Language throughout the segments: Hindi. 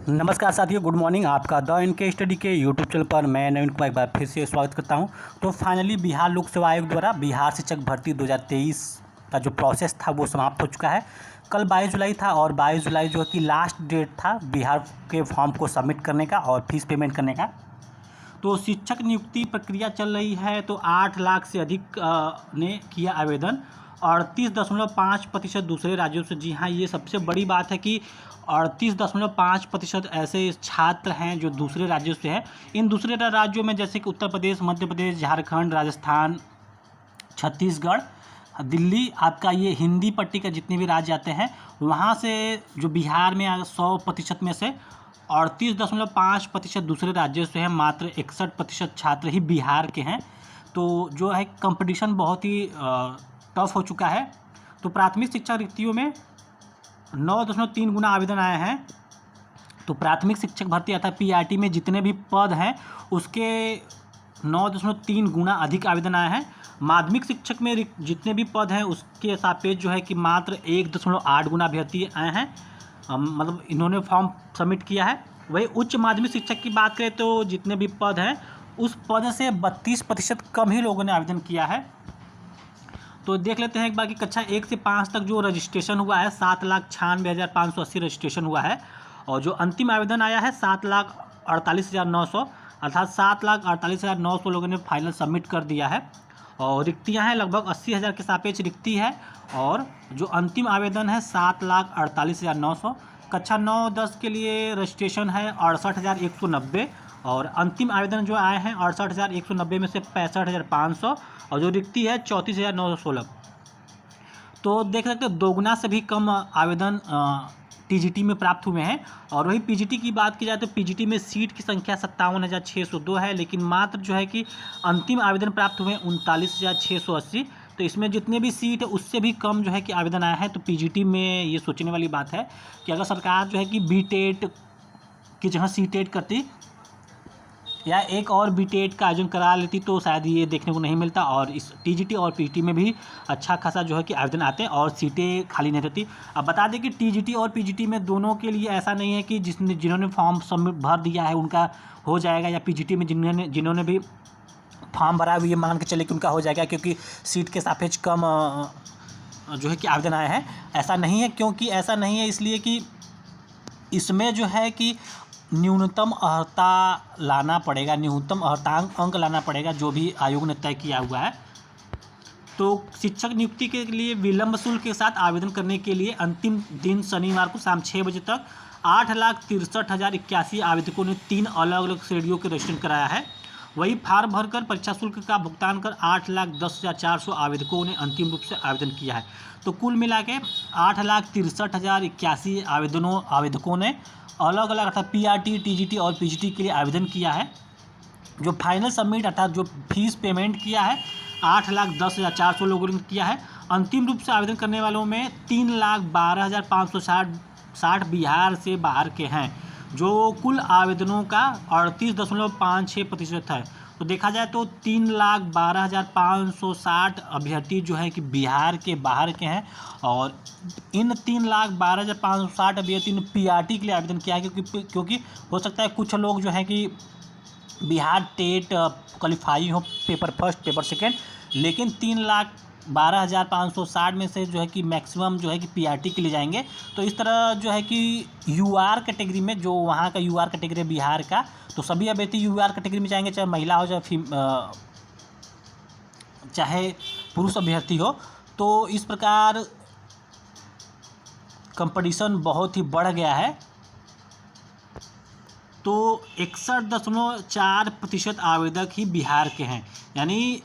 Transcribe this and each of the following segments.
नमस्कार साथियों, गुड मॉर्निंग। आपका द इनके स्टडी के यूट्यूब चैनल पर मैं नवीन कुमार एक बार फिर से स्वागत करता हूं। तो फाइनली बिहार लोक सेवा आयोग द्वारा बिहार शिक्षक भर्ती 2023 का जो प्रोसेस था वो समाप्त हो चुका है। कल 22 जुलाई था और 22 जुलाई जो है कि लास्ट डेट था बिहार के फॉर्म को सबमिट करने का और फीस पेमेंट करने का। तो शिक्षक नियुक्ति प्रक्रिया चल रही है। तो 8 लाख से अधिक ने किया आवेदन। 38.5% दूसरे राज्यों से। जी हाँ, ये सबसे बड़ी बात है कि 38.5% ऐसे छात्र हैं जो दूसरे राज्यों से हैं। इन दूसरे राज्यों में जैसे कि उत्तर प्रदेश, मध्य प्रदेश, झारखंड, राजस्थान, छत्तीसगढ़, दिल्ली, आपका ये हिंदी पट्टी का जितने भी राज्य आते हैं वहाँ से जो बिहार में 100% में से 38.5% दूसरे राज्यों से हैं। मात्र 61% छात्र ही बिहार के हैं। तो जो है कंपटीशन बहुत ही टफ हो चुका है। तो प्राथमिक शिक्षा रिक्तियों में 9.3 गुना आवेदन आए हैं। तो प्राथमिक शिक्षक भर्ती अर्थात पीआरटी में जितने भी पद हैं उसके 9.3 गुना अधिक आवेदन आए हैं। माध्यमिक शिक्षक में जितने भी पद हैं उसके सापेक्ष जो है कि मात्र 1.8 गुना अभ्यर्थी आए हैं। मतलब इन्होंने फॉर्म सबमिट किया है। वही उच्च माध्यमिक शिक्षक की बात करें तो जितने भी पद हैं उस पद से 32% कम ही लोगों ने आवेदन किया है। तो देख लेते हैं एक बार कि कक्षा 1 से 5 तक जो रजिस्ट्रेशन हुआ है 7,96,580 रजिस्ट्रेशन हुआ है। और जो अंतिम आवेदन आया है 7,48,900 अर्थात 7,48,900 लोगों ने फाइनल सबमिट कर दिया है। और रिक्तियां हैं लगभग 80,000 के सापेक्ष रिक्ति है। और जो अंतिम आवेदन है 7,48,900। कक्षा 9-10 के लिए रजिस्ट्रेशन है 68,190। और अंतिम आवेदन जो आए हैं 68,190 में से 65,500 और जो रिक्ति है 34,916। तो देख सकते हैं दोगुना से भी कम आवेदन टीजीटी में प्राप्त हुए हैं। और वही पीजीटी की बात की जाए तो पीजीटी में सीट की संख्या 57,602 है, लेकिन मात्र जो है कि अंतिम आवेदन प्राप्त हुए 39,680। तो इसमें जितने भी सीट है उससे भी कम जो है कि आवेदन आया है। तो पीजीटी में ये सोचने वाली बात है कि अगर सरकार जो है कि बीटेट की जगह सीटेट करती या एक और बीटेट का आयोजन करा लेती तो शायद ये देखने को नहीं मिलता। और इस टीजीटी और पीजीटी में भी अच्छा खासा जो है कि आवेदन आते हैं और सीटें खाली नहीं रहती। अब बता दें कि टीजीटी और पीजीटी में दोनों के लिए ऐसा नहीं है कि जिन्होंने फॉर्म सबमिट भर दिया है उनका हो जाएगा, या पीजीटी में जिन्होंने भी फॉर्म भरा हुआ ये मान के चले कि उनका हो जाएगा क्योंकि सीट के सापेक्ष कम जो है कि आवेदन आए हैं। ऐसा नहीं है। क्योंकि ऐसा नहीं है इसलिए कि इसमें जो है कि न्यूनतम अर्हता लाना पड़ेगा, न्यूनतम अर्हतांक अंक लाना पड़ेगा जो भी आयोग ने तय किया हुआ है। तो शिक्षक नियुक्ति के लिए विलंब शुल्क के साथ आवेदन करने के लिए अंतिम दिन शनिवार को शाम 6 बजे तक 8,63,081 आवेदकों ने 3 अलग अलग श्रेणियों के रजिस्ट्रेशन कराया है। वही फार्म भरकर परीक्षा शुल्क का भुगतान कर 8,10,400 आवेदकों ने अंतिम रूप से आवेदन किया है। तो कुल मिला के 8,63,081 आवेदकों ने अलग अलग अर्थात पीआरटी, टीजीटी और पीजीटी के लिए आवेदन किया है। जो फाइनल सबमिट अर्थात जो फीस पेमेंट किया है 8,10,400 लोगों ने किया है। अंतिम रूप से आवेदन करने वालों में 3,12,560 बिहार से बाहर के हैं, जो कुल आवेदनों का 38.56% है। तो देखा जाए तो 3,12,560 अभ्यर्थी जो है कि बिहार के बाहर के हैं। और इन 3,12,560 अभ्यर्थी ने पीआरटी के लिए आवेदन किया है क्योंकि हो सकता है कुछ लोग जो है कि बिहार टेट क्वालिफाई हो, पेपर फर्स्ट पेपर सेकेंड, लेकिन 3,12,560 में से जो है कि मैक्सिमम जो है कि पीआरटी के लिए जाएंगे। तो इस तरह जो है कि यूआर कैटेगरी में जो वहाँ का यूआर कैटेगरी है बिहार का, तो सभी अभ्यर्थी यूआर कैटेगरी में जाएंगे, चाहे महिला हो चाहे पुरुष अभ्यर्थी हो। तो इस प्रकार कंपटीशन बहुत ही बढ़ गया है। तो 61.4% आवेदक ही बिहार के हैं, यानी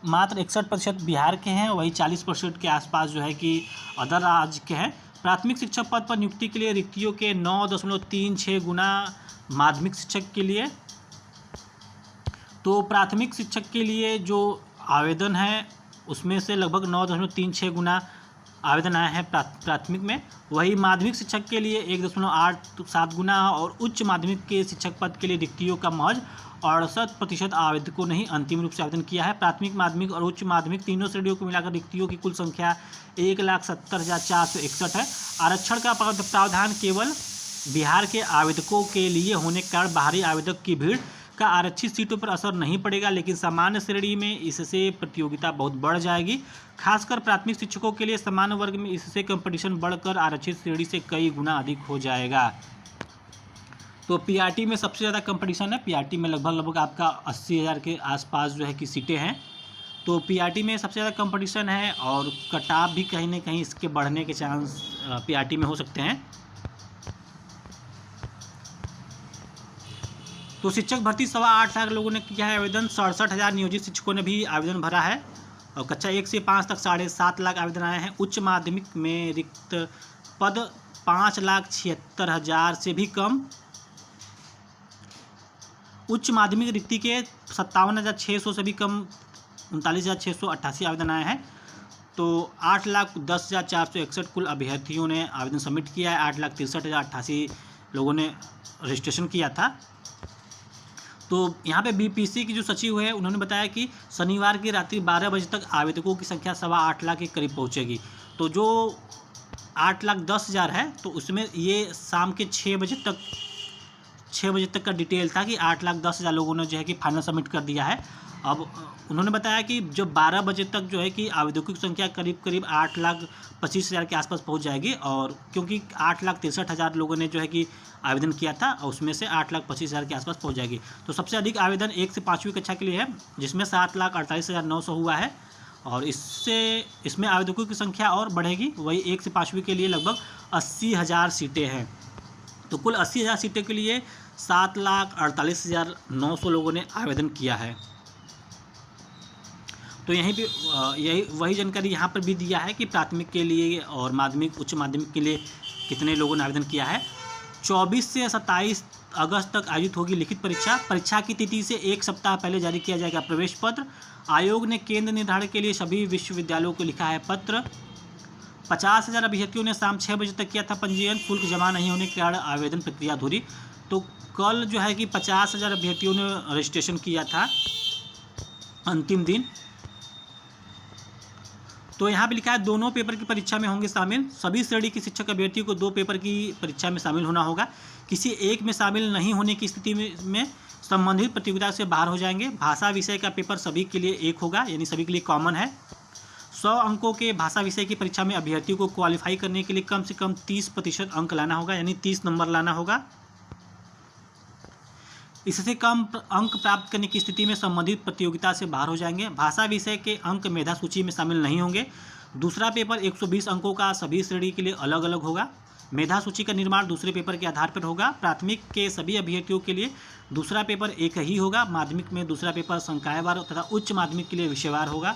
मात्र 61% बिहार के हैं। वही 40% के आसपास जो है कि अदर राज्य के हैं। प्राथमिक शिक्षक पद पर नियुक्ति के लिए रिक्तियों के 9.36 गुना माध्यमिक शिक्षक के लिए। तो प्राथमिक शिक्षक के लिए जो आवेदन है उसमें से लगभग 9.36 गुना आवेदन आए हैं प्राथमिक में। वही माध्यमिक शिक्षक के लिए 1.87 गुना और उच्च माध्यमिक के शिक्षक पद के लिए रिक्तियों का महज 68% आवेदकों ने ही अंतिम रूप से आवेदन किया है। प्राथमिक, माध्यमिक और उच्च माध्यमिक तीनों श्रेणियों को मिलाकर रिक्तियों की कुल संख्या 1,70,461 है। आरक्षण का प्रावधान केवल बिहार के आवेदकों के लिए होने के कारण बाहरी आवेदक की भीड़ का आरक्षित सीटों पर असर नहीं पड़ेगा, लेकिन सामान्य श्रेणी में इससे प्रतियोगिता बहुत बढ़ जाएगी। खासकर प्राथमिक शिक्षकों के लिए सामान्य वर्ग में इससे कंपटीशन बढ़कर आरक्षित श्रेणी से कई गुना अधिक हो जाएगा। तो पीआरटी में सबसे ज़्यादा कंपटीशन है। पीआरटी में लगभग आपका 80,000 के आसपास जो है कि सीटें हैं। तो पीआरटी में सबसे ज़्यादा कंपटीशन है और कटाव भी कहीं ना कहीं इसके बढ़ने के चांस पीआरटी में हो सकते हैं। तो शिक्षक भर्ती 8.25 लाख लोगों ने किया है आवेदन। 67,000 नियोजित शिक्षकों ने भी आवेदन भरा है और कक्षा 1 से 5 तक 7.5 लाख आवेदन आए हैं। उच्च माध्यमिक में रिक्त पद 5,76,000 से भी कम। उच्च माध्यमिक रिक्ति के 57,600 से भी कम 39,688 आवेदन आए हैं। तो 8,10,461 कुल अभ्यर्थियों ने आवेदन सबमिट किया है। 8,63,088 लोगों ने रजिस्ट्रेशन किया था। तो यहाँ पे बीपीसी की जो सचिव है उन्होंने बताया कि शनिवार की रात्रि 12 बजे तक आवेदकों की संख्या 8.25 लाख के करीब पहुँचेगी। तो जो 8,10,000 है तो उसमें ये शाम के 6 बजे तक का डिटेल था कि 8,10,000 लोगों ने जो है कि फाइनल सबमिट कर दिया है। अब उन्होंने बताया कि जो 12 बजे तक जो है कि आवेदकों की संख्या करीब 8,25,000 के आसपास पहुंच जाएगी। और क्योंकि 8,63,000 लोगों ने जो है कि आवेदन किया था और उसमें से 8,25,000 के आसपास पहुंच जाएगी। तो सबसे अधिक आवेदन 1 से 5वीं कक्षा के लिए है, जिसमें 7,48,900 हुआ है। और इसमें आवेदकों की संख्या और बढ़ेगी। वही 1 से 5वीं के लिए लगभग 80,000 सीटें हैं। तो कुल 80,000 सीटें के लिए 7,48,900 लोगों ने आवेदन किया है। तो यहीं पे वही जानकारी यहाँ पर भी दिया है कि प्राथमिक के लिए और माध्यमिक उच्च माध्यमिक के लिए कितने लोगों ने आवेदन किया है। 24 से 27 अगस्त तक आयोजित होगी लिखित परीक्षा। परीक्षा की तिथि से 1 सप्ताह पहले जारी किया जाएगा प्रवेश पत्र। आयोग ने केंद्र निर्धारण के लिए सभी विश्वविद्यालयों को लिखा है पत्र। 50,000 अभ्यर्थियों ने शाम 6 बजे तक किया था पंजीयन। शुल्क जमा नहीं होने के कारण आवेदन प्रक्रिया अधूरी। तो कल जो है कि 50,000 अभ्यर्थियों ने रजिस्ट्रेशन किया था अंतिम दिन। तो यहाँ पे लिखा है दोनों पेपर की परीक्षा में होंगे शामिल। सभी श्रेणी के शिक्षक अभ्यर्थियों को 2 पेपर की परीक्षा में शामिल होना होगा। किसी एक में शामिल नहीं होने की स्थिति में संबंधित प्रतियोगिता से बाहर हो जाएंगे। भाषा विषय का पेपर सभी के लिए एक होगा, यानी सभी के लिए कॉमन है। 100 अंकों के भाषा विषय की परीक्षा में अभ्यर्थियों को क्वालिफाई करने के लिए कम से कम 30% अंक लाना होगा, यानी 30 नंबर लाना होगा। इससे कम अंक प्राप्त करने की स्थिति में संबंधित प्रतियोगिता से बाहर हो जाएंगे। भाषा विषय के अंक मेधा सूची में शामिल नहीं होंगे। दूसरा पेपर 120 अंकों का सभी श्रेणी के लिए अलग अलग होगा। मेधा सूची का निर्माण दूसरे पेपर के आधार पर होगा। प्राथमिक के सभी अभ्यर्थियों के लिए दूसरा पेपर एक ही होगा। माध्यमिक में दूसरा पेपर संकायवार तथा उच्च माध्यमिक के लिए विषयवार होगा।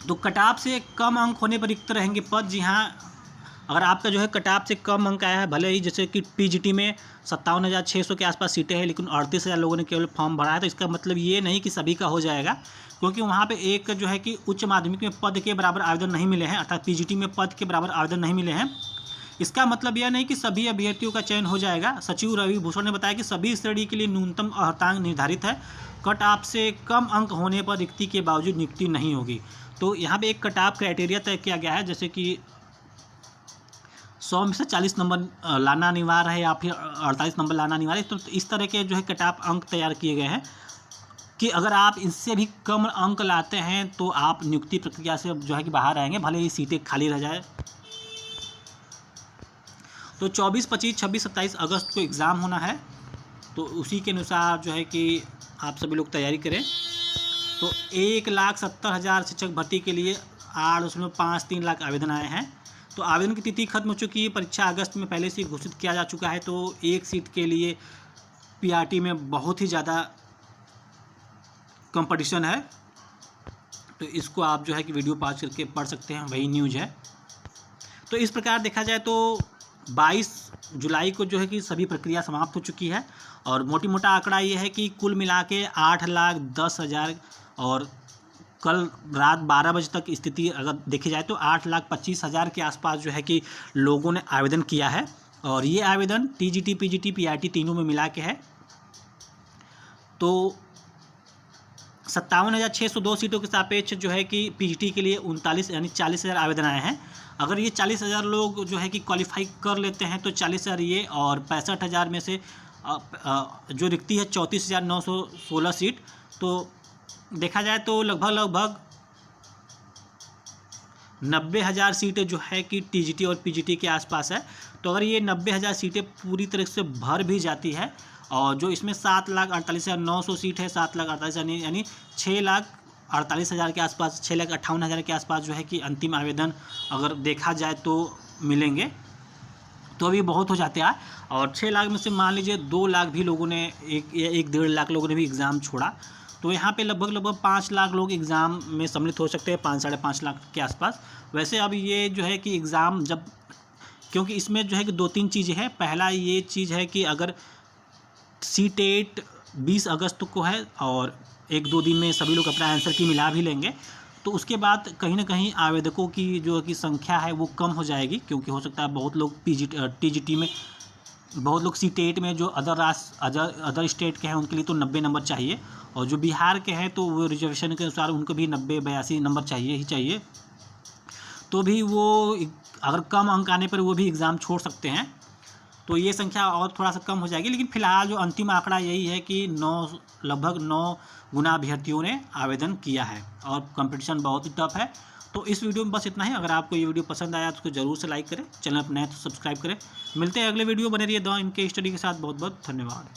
तो कटाव से कम अंक होने पर रिक्त रहेंगे पद। जी हाँ, अगर आपका जो है कटाव से कम अंक आया है, भले ही जैसे कि पीजीटी में 57,600 के आसपास सीटें हैं, लेकिन 38,000 लोगों ने केवल फॉर्म भरा है, तो इसका मतलब ये नहीं कि सभी का हो जाएगा, क्योंकि वहाँ पे एक जो है कि उच्च माध्यमिक में पद के बराबर आवेदन नहीं मिले हैं, अर्थात पीजीटी में पद के बराबर आवेदन नहीं मिले हैं। इसका मतलब यह नहीं कि सभी अभ्यर्थियों का चयन हो जाएगा। सचिव रवि भूषण ने बताया कि सभी श्रेणी के लिए न्यूनतम अर्हतांक निर्धारित है। कट ऑफ से कम अंक होने पर रिक्ति के बावजूद नियुक्ति नहीं होगी। तो यहाँ पे एक कट ऑफ क्राइटेरिया तय किया गया है, जैसे कि 100 में से 40 नंबर लाना अनिवार्य है या फिर 48 नंबर लाना अनिवार्य है। तो इस तरह के जो है कट ऑफ अंक तैयार किए गए हैं कि अगर आप इससे भी कम अंक लाते हैं तो आप नियुक्ति प्रक्रिया से जो है कि बाहर आएंगे, भले ही सीटें खाली रह जाए। तो 24, 25, 26, 27 अगस्त को एग्ज़ाम होना है, तो उसी के अनुसार जो है कि आप सभी लोग तैयारी करें। तो 1,70,000 शिक्षक भर्ती के लिए 8.53 लाख आवेदन आए हैं। तो आवेदन की तिथि खत्म हो चुकी है। परीक्षा अगस्त में पहले से घोषित किया जा चुका है। तो एक सीट के लिए पीआरटी में बहुत ही ज़्यादा कंपटीशन है। तो इसको आप जो है कि वीडियो पॉज करके पढ़ सकते हैं, वही न्यूज़ है। तो इस प्रकार देखा जाए तो 22 जुलाई को जो है कि सभी प्रक्रिया समाप्त हो चुकी है। और मोटी मोटा आंकड़ा ये है कि कुल मिला के 8,10,000 और कल रात 12 बजे तक स्थिति अगर देखी जाए तो 8,25,000 के आसपास जो है कि लोगों ने आवेदन किया है। और ये आवेदन टीजीटी, पीजीटी, पीआरटी तीनों में मिला के है। तो 57,602 सीटों के सापेक्ष जो है कि पीजीटी के लिए 39 यानी 40,000 आवेदन आए हैं। अगर ये 40,000 लोग जो है कि क्वालिफाई कर लेते हैं तो 40,000 ये और 65,000 में से जो रिक्ति है 34,916 सीट, तो देखा जाए तो लगभग 90,000 सीटें जो है कि टीजीटी और पीजीटी के आसपास है। तो अगर ये 90,000 सीटें पूरी तरह से भर भी जाती है और जो इसमें 7,48,900 सीट है, 7,48,000 यानी 6,48,000 के आसपास, 6,58,000 के आसपास जो है कि अंतिम आवेदन अगर देखा जाए तो मिलेंगे, तो अभी बहुत हो जाते हैं। और 6 लाख में से मान लीजिए 2 लाख भी लोगों ने, 1-1.5 लाख लोगों ने भी एग्ज़ाम छोड़ा, तो यहाँ पे लगभग 5 लाख लोग एग्ज़ाम में सम्मिलित हो सकते हैं, 5-5.5 लाख के आसपास। वैसे अब ये जो है कि एग्ज़ाम जब, क्योंकि इसमें जो है कि 2-3 चीज़ें हैं। पहला ये चीज़ है कि अगर सीटेट 20 अगस्त को है और 1-2 दिन में सभी लोग अपना आंसर की मिला भी लेंगे, तो उसके बाद कहीं ना कहीं आवेदकों की जो कि संख्या है वो कम हो जाएगी, क्योंकि हो सकता है बहुत लोग टीजीटी में, बहुत लोग सीटेट में जो अदर स्टेट के हैं उनके लिए तो 90 नंबर चाहिए, और जो बिहार के हैं तो वो रिजर्वेशन के अनुसार उनको भी 90-82 नंबर चाहिए ही चाहिए। तो भी वो अगर कम अंक आने पर वो भी एग्ज़ाम छोड़ सकते हैं, तो ये संख्या और थोड़ा सा कम हो जाएगी। लेकिन फ़िलहाल जो अंतिम आंकड़ा यही है कि लगभग 9 गुना अभ्यर्थियों ने आवेदन किया है और कंपटीशन बहुत ही टफ है। तो इस वीडियो में बस इतना ही। अगर आपको ये वीडियो पसंद आया तो उसको ज़रूर से लाइक करें, चैनल पर नए तो सब्सक्राइब करें। मिलते हैं अगले वीडियो, बने रहिए द इनके स्टडी के साथ। बहुत बहुत धन्यवाद।